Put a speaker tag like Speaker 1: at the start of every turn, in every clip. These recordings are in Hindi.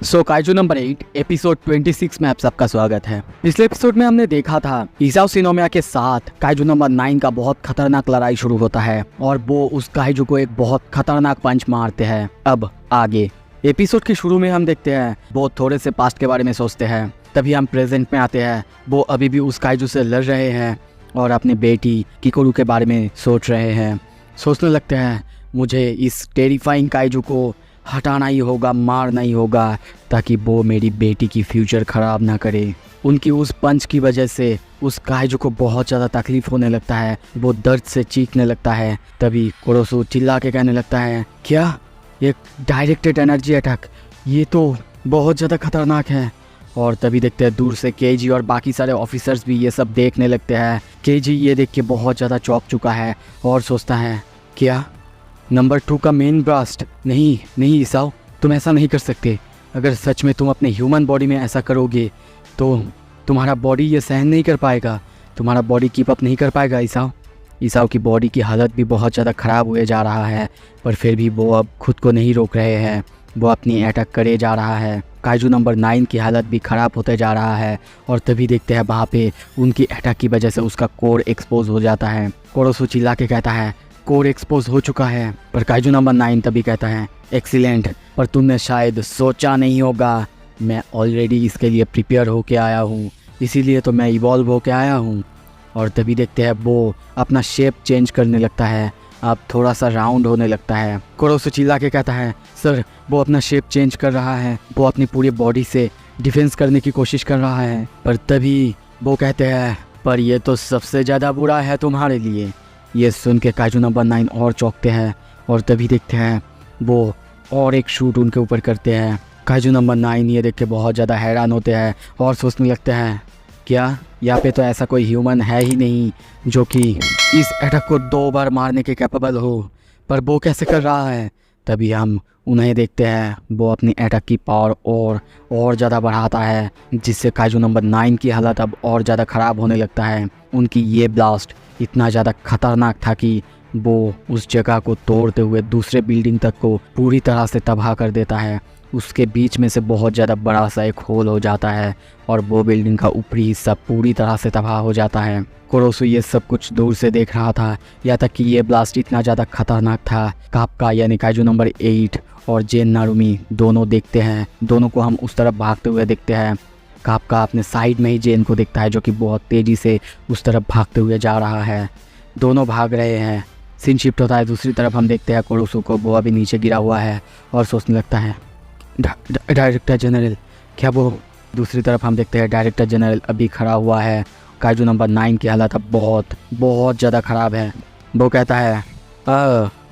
Speaker 1: काइजू नंबर 8 एपिसोड 26 में आप सबका स्वागत है। पिछले एपिसोड में हमने देखा था इसाओ शिनोमिया के साथ काइजू नंबर 9 का बहुत खतरनाक लड़ाई शुरू होता है और वो उस काइजू को एक बहुत खतरनाक पंच मारते हैं। अब आगे एपिसोड के शुरू में हम देखते हैं वो थोड़े से पास्ट के बारे में सोचते हैं। तभी हम प्रेजेंट में आते हैं। वो अभी भी उस काइजू से लड़ रहे हैं और अपनी बेटी किकोरू के बारे में सोच रहे हैं। सोचने लगते हैं मुझे इस टेरिफाइंग काइजू को हटाना ही होगा, मारना ही होगा ताकि वो मेरी बेटी की फ्यूचर ख़राब ना करे। उनकी उस पंच की वजह से उस काइजू को बहुत ज़्यादा तकलीफ होने लगता है। वो दर्द से चीखने लगता है। तभी कुरोसु चिल्ला के कहने लगता है, क्या ये डायरेक्टेड एनर्जी अटैक, ये तो बहुत ज़्यादा खतरनाक है। और तभी देखते हैं दूर से केजी और बाकी सारे ऑफिसर्स भी ये सब देखने लगते हैं। केजी ये देख के बहुत ज़्यादा चौंक चुका है और सोचता है, क्या नंबर 2 का मेन ब्लास्ट? नहीं इसाओ, तुम ऐसा नहीं कर सकते। अगर सच में तुम अपने ह्यूमन बॉडी में ऐसा करोगे तो तुम्हारा बॉडी ये सहन नहीं कर पाएगा, तुम्हारा बॉडी कीप अप नहीं कर पाएगा। इसाओ की बॉडी की हालत भी बहुत ज़्यादा ख़राब हुए जा रहा है, पर फिर भी वो अब खुद को नहीं रोक रहे हैं। वो अपनी अटैक करे जा रहा है। काइजू नंबर 9 की हालत भी ख़राब होते जा रहा है और तभी देखते हैं वहाँ पे उनकी अटैक की वजह से उसका कोर एक्सपोज हो जाता है। कुरोसु चिल्ला के कहता है, कोर एक्सपोज हो चुका है। पर काइजू नंबर 9 तभी कहता है, एक्सीलेंट, पर तुमने शायद सोचा नहीं होगा, मैं ऑलरेडी इसके लिए प्रिपेयर होके आया हूँ, इसीलिए तो मैं इवॉल्व होके आया हूँ। और तभी देखते हैं वो अपना शेप चेंज करने लगता है, अब थोड़ा सा राउंड होने लगता है। कुरोसु चिल्ला के कहता है, सर वो अपना शेप चेंज कर रहा है, वो अपनी पूरी बॉडी से डिफेंस करने की कोशिश कर रहा है। पर तभी वो कहते हैं, पर ये तो सबसे ज़्यादा बुरा है तुम्हारे लिए। ये सुन के काइजू नंबर 9 और चौंकते हैं और तभी देखते हैं वो और एक शूट उनके ऊपर करते हैं। काइजू नंबर 9 ये देख के बहुत ज़्यादा हैरान होते हैं और सोचने लगते हैं, क्या यहाँ पे तो ऐसा कोई ह्यूमन है ही नहीं जो कि इस अटैक को 2 बार मारने के कैपेबल हो, पर वो कैसे कर रहा है। तभी हम उन्हें देखते हैं वो अपनी अटैक की पावर और ज़्यादा बढ़ाता है, जिससे काइजू नंबर 9 की हालत अब और ज़्यादा ख़राब होने लगता है। उनकी ये ब्लास्ट इतना ज़्यादा खतरनाक था कि वो उस जगह को तोड़ते हुए दूसरे बिल्डिंग तक को पूरी तरह से तबाह कर देता है। उसके बीच में से बहुत ज़्यादा बड़ा सा एक होल हो जाता है और वो बिल्डिंग का ऊपरी हिस्सा पूरी तरह से तबाह हो जाता है। कुरोसु ये सब कुछ दूर से देख रहा था, यहाँ तक कि ये ब्लास्ट इतना ज़्यादा खतरनाक था। काप्का यानी काइजू नंबर 8 और जेन नारुमी दोनों देखते हैं, दोनों को हम उस तरफ भागते हुए देखते हैं। काप्का अपने साइड में ही जेन को देखता है जो कि बहुत तेज़ी से उस तरफ भागते हुए जा रहा है। दोनों भाग रहे हैं। सीन शिफ्ट होता है, दूसरी तरफ हम देखते हैं कुरोसु को, वो अभी नीचे गिरा हुआ है और सोचने लगता है, डायरेक्टर जनरल क्या वो। दूसरी तरफ हम देखते हैं डायरेक्टर जनरल अभी खड़ा हुआ है। काइजू नंबर 9 की हालत अब बहुत ज़्यादा ख़राब है। वो कहता है,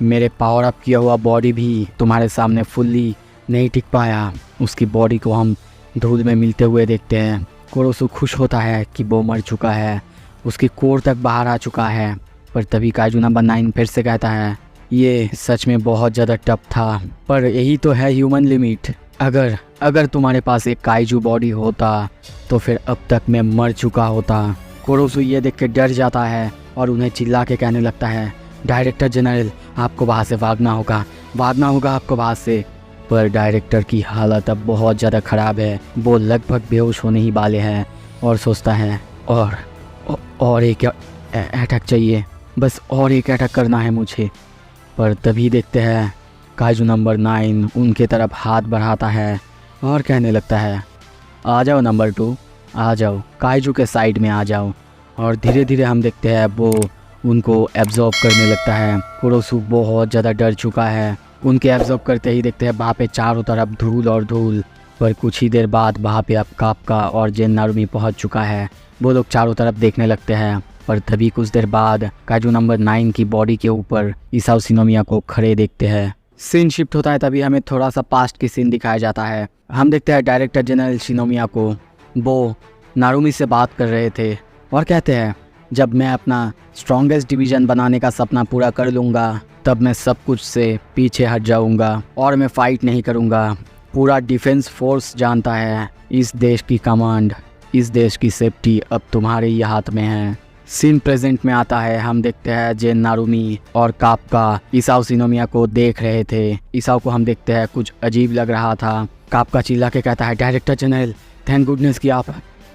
Speaker 1: मेरे पावर अप किया हुआ बॉडी भी तुम्हारे सामने फुल्ली नहीं टिक पाया। उसकी बॉडी को हम धूल में मिलते हुए देखते हैं। कुरोसु खुश होता है कि वो मर चुका है, उसकी कोर तक बाहर आ चुका है। पर तभी काइजू नंबर 9 फिर से कहता है, ये सच में बहुत ज़्यादा टफ था, पर यही तो है ह्यूमन लिमिट। अगर तुम्हारे पास एक काइजू बॉडी होता तो फिर अब तक मैं मर चुका होता। कुरोसु ये देख के डर जाता है और उन्हें चिल्ला के कहने लगता है, डायरेक्टर जनरल आपको वहाँ से भागना होगा आपको वहाँ से। पर डायरेक्टर की हालत अब बहुत ज़्यादा ख़राब है, वो लगभग बेहोश होने ही वाले हैं और सोचता है और एक अटैक चाहिए, बस और एक अटैक करना है मुझे। पर तभी देखते हैं काइजू नंबर 9 उनके तरफ हाथ बढ़ाता है और कहने लगता है, आ जाओ नंबर 2, आ जाओ, काइजू के साइड में आ जाओ। और धीरे धीरे हम देखते हैं वो उनको एब्जॉर्ब करने लगता है। कुरोसु बहुत ज़्यादा डर चुका है। उनके एब्जॉर्ब करते ही देखते हैं वहाँ पे चारों तरफ धूल और धूल। पर कुछ ही देर बाद वहाँ पे अब काप्का और जेन नारुमी पहुँच चुका है। वो लोग चारों तरफ देखने लगते हैं। पर तभी कुछ देर बाद काइजू नंबर 9 की बॉडी के ऊपर इसाओ शिनोमिया को खड़े देखते हैं। सीन शिफ्ट होता है, तभी हमें थोड़ा सा पास्ट की सीन दिखाया जाता है। हम देखते हैं डायरेक्टर जनरल शिनोमिया को, वो नारुमी से बात कर रहे थे और कहते हैं, जब मैं अपना स्ट्रॉन्गेस्ट डिवीज़न बनाने का सपना पूरा कर लूँगा तब मैं सब कुछ से पीछे हट जाऊँगा और मैं फ़ाइट नहीं करूँगा। पूरा डिफेंस फोर्स जानता है इस देश की कमांड, इस देश की सेफ्टी अब तुम्हारे ही हाथ में है। सीन प्रेजेंट में आता है। हम देखते हैं जेन नारुमी और काप्का इसाओ शिनोमिया को देख रहे थे। इसाओ को हम देखते हैं कुछ अजीब लग रहा था कापका चिल्ला के कहता है, डायरेक्टर जनरल थैंक गुडनेस कि आप।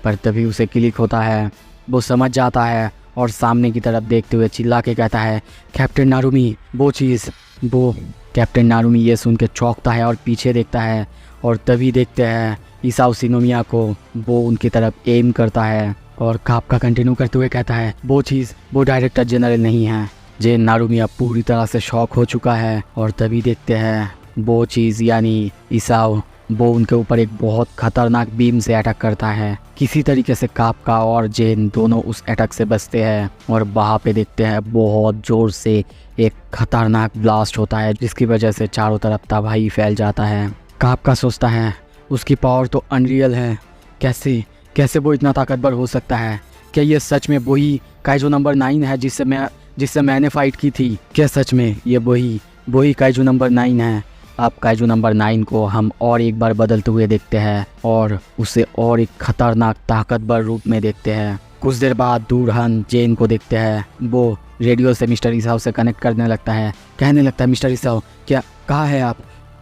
Speaker 1: पर तभी उसे क्लिक होता है, वो समझ जाता है और सामने की तरफ देखते हुए चिल्ला के कहता है, कैप्टन नारुमी वो चीज़ वो। कैप्टन नारुमी ये सुन के चौंकता है और पीछे देखता है और तभी देखते हैं इसाओ शिनोमिया को, वो उनकी तरफ एम करता है और कापका कंटिन्यू करते हुए कहता है, वो चीज़ वो डायरेक्टर जनरल नहीं है। जेन नारुमी अब पूरी तरह से शॉक हो चुका है और तभी देखते हैं वो चीज़ यानी इसाओ, वो उनके ऊपर एक बहुत खतरनाक बीम से अटैक करता है। किसी तरीके से कापका और जेन दोनों उस अटैक से बचते हैं और वहाँ पे देखते हैं बहुत ज़ोर से एक खतरनाक ब्लास्ट होता है जिसकी वजह से चारों तरफ तबाही फैल जाता है। कापका सोचता है उसकी पावर तो अनरियल है, कैसे वो इतना ताकतवर हो सकता है? क्या ये सच में वही काइजू नंबर 9 है जिससे मैंने फाइट की थी? क्या सच में ये वही काइजू नंबर 9 है? अब काइजू नंबर 9 को हम और एक बार बदलते हुए देखते हैं और उसे और एक खतरनाक ताकतवर रूप में देखते हैं। कुछ देर बाद दूरहन जेन को देखते हैं, वो रेडियो से मिस्टर इसाओ से कनेक्ट करने लगता है, कहने लगता है, मिस्टर इसाओ क्या कहाँ है आप?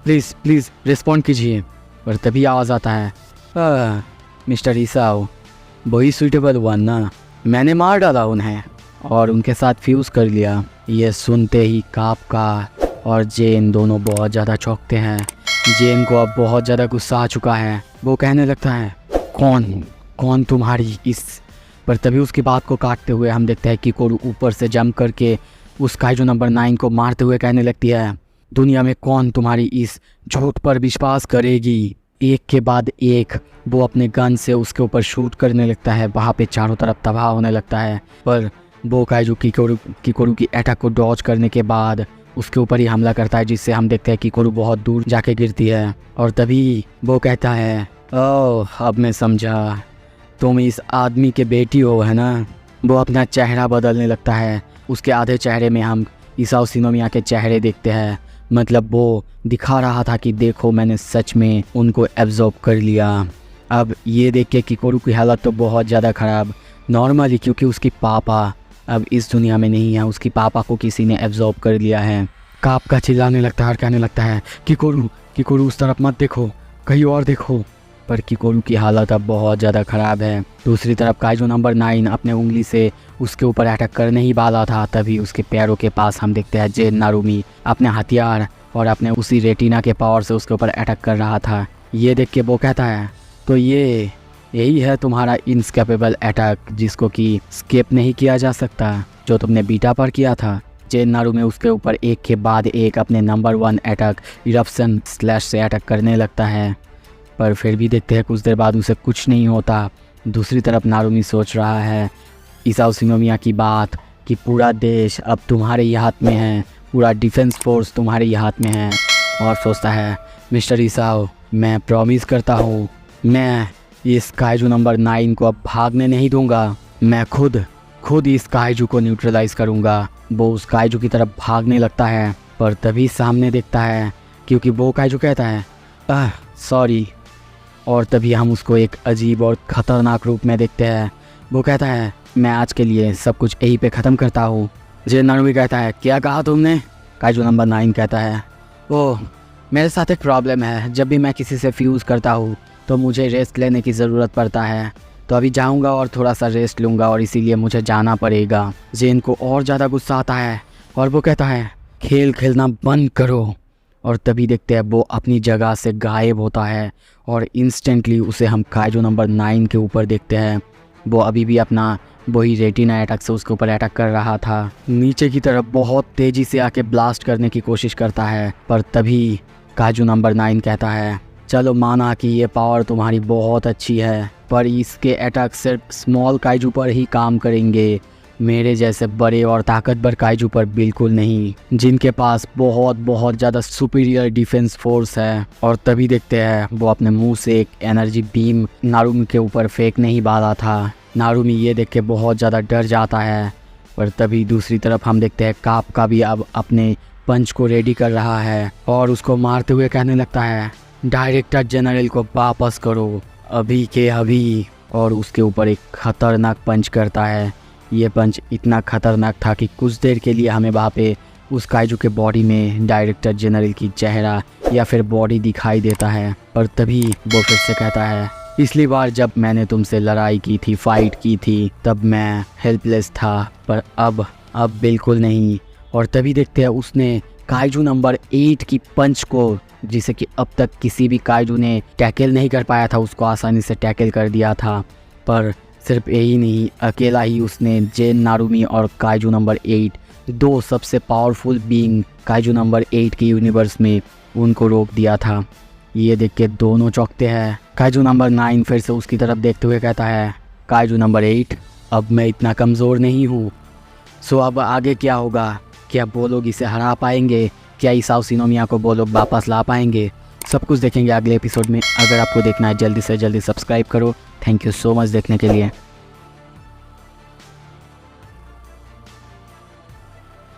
Speaker 1: प्लीज़ रिस्पॉन्ड कीजिए। पर तभी आवाज़ आता है, मिस्टर इसाओ वही सुइटेबल वन ना, मैंने मार डाला उन्हें और उनके साथ फ्यूज़ कर लिया। ये सुनते ही कापका और जेन दोनों बहुत ज़्यादा चौंकते हैं। जेन को अब बहुत ज़्यादा गुस्सा आ चुका है, वो कहने लगता है, कौन तुम्हारी इस। पर तभी उसकी बात को काटते हुए हम देखते हैं कि कोरू ऊपर से जंप करके उस काइजू नंबर 9 को मारते हुए कहने लगती है, दुनिया में कौन तुम्हारी इस झूठ पर विश्वास करेगी। एक के बाद एक वो अपने गन से उसके ऊपर शूट करने लगता है। वहाँ पे चारों तरफ तबाह होने लगता है, पर वो काइजू किकोरू की अटैक को डॉज करने के बाद उसके ऊपर ही हमला करता है, जिससे हम देखते हैं कि किकोरू बहुत दूर जाके गिरती है। और तभी वो कहता है, ओह अब मैं समझा, तुम इस आदमी के बेटी हो, है ना? वो अपना चेहरा बदलने लगता है। उसके आधे चेहरे में हम इसाओ शिनोमिया के चेहरे देखते हैं। मतलब वो दिखा रहा था कि देखो मैंने सच में उनको एब्जॉर्ब कर लिया। अब ये देख के किकोरू की हालत तो बहुत ज़्यादा ख़राब नॉर्मली, क्योंकि उसकी पापा अब इस दुनिया में नहीं है, उसकी पापा को किसी ने एब्जॉर्ब कर लिया है। कापका चिल्लाने लगता है और कहने लगता है, किकोरू उस तरफ मत देखो, कहीं और देखो। पर किकोरू की हालत अब बहुत ज़्यादा ख़राब है। दूसरी तरफ काइजू नंबर 9 अपने उंगली से उसके ऊपर अटैक करने ही वाला था, तभी उसके पैरों के पास हम देखते हैं जेन नारुमी अपने हथियार और अपने उसी रेटिना के पावर से उसके ऊपर अटैक कर रहा था। ये देख के वो कहता है, तो यही है तुम्हारा इनस्केपेबल अटैक जिसको कि स्केप नहीं किया जा सकता, जो तुमने बीटा पर किया था। जेन नारुमी उसके ऊपर एक के बाद एक अपने नंबर 1 अटैक इरप्शन स्लैश से अटैक करने लगता है, पर फिर भी देखते हैं कुछ देर बाद उसे कुछ नहीं होता। दूसरी तरफ नारुमी सोच रहा है इसाओ शिनोमिया की बात कि पूरा देश अब तुम्हारे ही हाथ में है, पूरा डिफेंस फोर्स तुम्हारे ही हाथ में है। और सोचता है, मिस्टर इसाओ मैं प्रॉमिस करता हूँ, मैं इस काइजू नंबर 9 को अब भागने नहीं दूंगा, मैं खुद इस काइजू को न्यूट्रलाइज करूँगा। वो उस काइजू की तरफ भागने लगता है, पर तभी सामने देखता है क्योंकि वो काइजू कहता है, सॉरी। और तभी हम उसको एक अजीब और ख़तरनाक रूप में देखते हैं। वो कहता है, मैं आज के लिए सब कुछ यहीं पे ख़त्म करता हूँ। जेन नारुमी कहता है, क्या कहा तुमने? काइजू नंबर 9 कहता है, ओह मेरे साथ एक प्रॉब्लम है, जब भी मैं किसी से फ्यूज़ करता हूँ तो मुझे रेस्ट लेने की ज़रूरत पड़ता है, तो अभी जाऊँगा और थोड़ा सा रेस्ट लूँगा और इसीलिए मुझे जाना पड़ेगा। जेन को और ज़्यादा गुस्सा आता है और वो कहता है, खेल खेलना बंद करो। और तभी देखते हैं वो अपनी जगह से गायब होता है और इंस्टेंटली उसे हम काइजू नंबर 9 के ऊपर देखते हैं। वो अभी भी अपना वही रेटिना अटैक से उसके ऊपर अटैक कर रहा था। नीचे की तरफ बहुत तेज़ी से आके ब्लास्ट करने की कोशिश करता है, पर तभी काइजू नंबर 9 कहता है, चलो माना कि ये पावर तुम्हारी बहुत अच्छी है, पर इसके अटैक सिर्फ स्मॉल काइजू पर ही काम करेंगे, मेरे जैसे बड़े और ताकतवर काइजू पर बिल्कुल नहीं, जिनके पास बहुत ज़्यादा सुपीरियर डिफेंस फोर्स है। और तभी देखते हैं वो अपने मुंह से एक एनर्जी बीम नारुमी के ऊपर फेंकने ही वाला था। नारुमी ये देख के बहुत ज़्यादा डर जाता है, पर तभी दूसरी तरफ हम देखते हैं कापका भी अब अपने पंच को रेडी कर रहा है और उसको मारते हुए कहने लगता है, डायरेक्टर जनरल को वापस करो अभी के अभी। और उसके ऊपर एक खतरनाक पंच करता है। ये पंच इतना खतरनाक था कि कुछ देर के लिए हमें वहाँ पे उस काइजू के बॉडी में डायरेक्टर जनरल की चेहरा या फिर बॉडी दिखाई देता है। पर तभी वो फिर से कहता है, पिछली बार जब मैंने तुमसे लड़ाई की थी, फाइट की थी, तब मैं हेल्पलेस था, पर अब बिल्कुल नहीं। और तभी देखते हैं उसने काइजू नंबर 8 की पंच को, जिसे कि अब तक किसी भी काइजू ने टैकल नहीं कर पाया था, उसको आसानी से टैकल कर दिया था। पर सिर्फ यही नहीं, अकेला ही उसने जेन नारुमी और काइजू नंबर 8, दो सबसे पावरफुल बीइंग काइजू नंबर 8 के यूनिवर्स में, उनको रोक दिया था। ये देख के दोनों चौंकते हैं। काइजू नंबर 9 फिर से उसकी तरफ देखते हुए कहता है, काइजू नंबर 8, अब मैं इतना कमज़ोर नहीं हूँ। सो अब आगे क्या होगा? क्या वो लोग इसे हरा पाएंगे? क्या इसाओ शिनोमिया को वो लोग वापस ला पाएंगे? सब कुछ देखेंगे अगले एपिसोड में। अगर आपको देखना है जल्दी से जल्दी सब्सक्राइब करो। थैंक यू सो मच देखने के लिए।